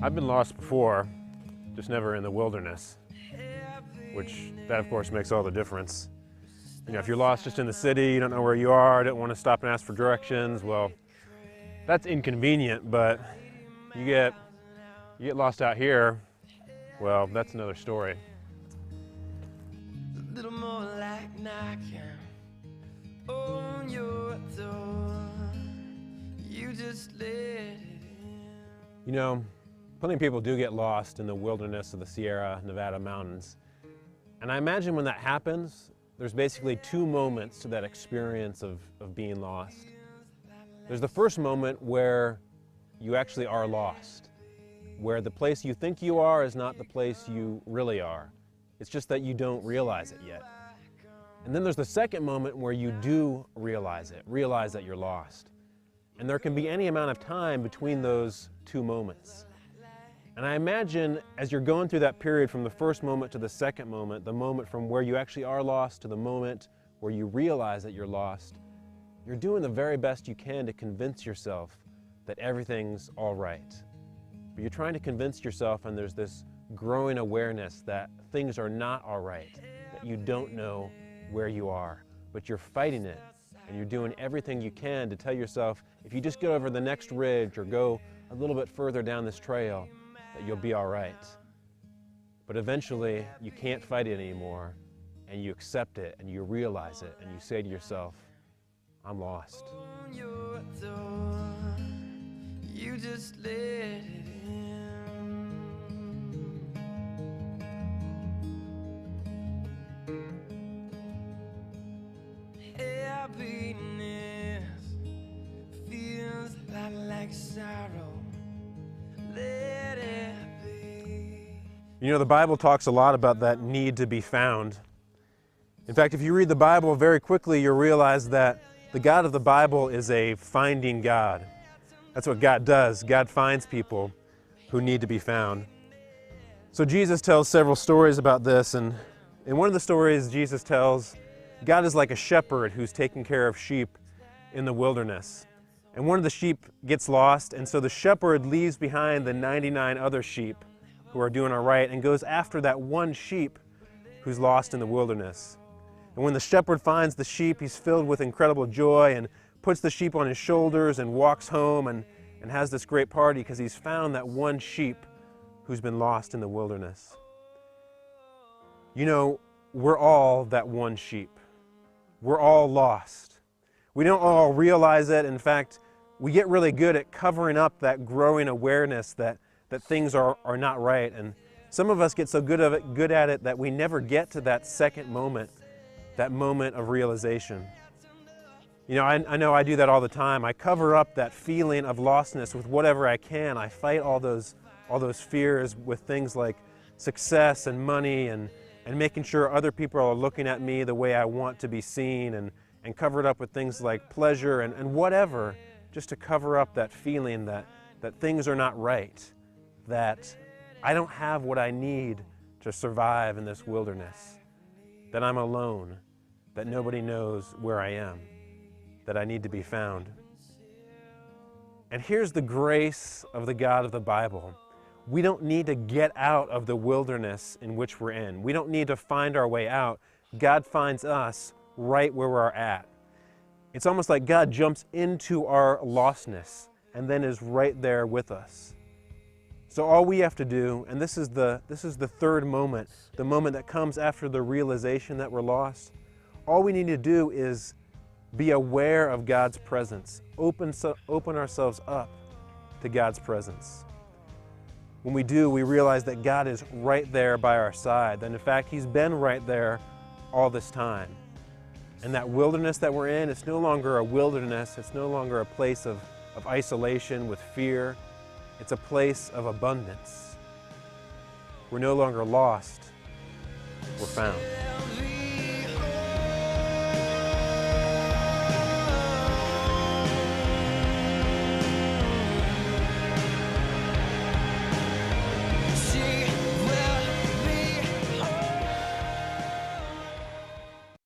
I've been lost before, just never in the wilderness, which that of course makes all the difference. You know, if you're lost just in the city, you don't know where you are, don't want to stop and ask for directions, well, that's inconvenient, but you get lost out here, well, that's another story. A little more like knocking on your door. You just let it in. You know, plenty of people do get lost in the wilderness of the Sierra Nevada mountains. And I imagine when that happens, there's basically two moments to that experience of being lost. There's the first moment where you actually are lost, where the place you think you are is not the place you really are. It's just that you don't realize it yet. And then there's the second moment where you do realize it, realize that you're lost. And there can be any amount of time between those two moments. And I imagine as you're going through that period from the first moment to the second moment, the moment from where you actually are lost to the moment where you realize that you're lost, you're doing the very best you can to convince yourself that everything's all right. But you're trying to convince yourself, and there's this growing awareness that things are not all right, that you don't know where you are, but you're fighting it, and you're doing everything you can to tell yourself, if you just go over the next ridge or go a little bit further down this trail, that you'll be all right. But eventually, you can't fight it anymore, and you accept it, and you realize it, and you say to yourself, I'm lost. On your door, you just let it in. Happiness feels a lot like sorrow. Let it be. You know, the Bible talks a lot about that need to be found. In fact, if you read the Bible very quickly, you'll realize that the God of the Bible is a finding God. That's what God does. God finds people who need to be found. So Jesus tells several stories about this, and in one of the stories Jesus tells, God is like a shepherd who's taking care of sheep in the wilderness. And one of the sheep gets lost, and so the shepherd leaves behind the 99 other sheep who are doing all right and goes after that one sheep who's lost in the wilderness. And when the shepherd finds the sheep, he's filled with incredible joy and puts the sheep on his shoulders and walks home and has this great party because he's found that one sheep who's been lost in the wilderness. You know, we're all that one sheep. We're all lost. We don't all realize it. In fact, we get really good at covering up that growing awareness that things are not right. And some of us get so good at it that we never get to that second moment, that moment of realization. You know, I know I do that all the time. I cover up that feeling of lostness with whatever I can. I fight all those fears with things like success and money and making sure other people are looking at me the way I want to be seen, and cover it up with things like pleasure and whatever, just to cover up that feeling that things are not right, that I don't have what I need to survive in this wilderness, that I'm alone, that nobody knows where I am, that I need to be found. And here's the grace of the God of the Bible. We don't need to get out of the wilderness in which we're in. We don't need to find our way out. God finds us right where we're at. It's almost like God jumps into our lostness and then is right there with us. So all we have to do, and this is the third moment, the moment that comes after the realization that we're lost, all we need to do is be aware of God's presence, open ourselves up to God's presence. When we do, we realize that God is right there by our side, that in fact He's been right there all this time. And that wilderness that we're in, it's no longer a wilderness, it's no longer a place of isolation with fear. It's a place of abundance. We're no longer lost, we're found.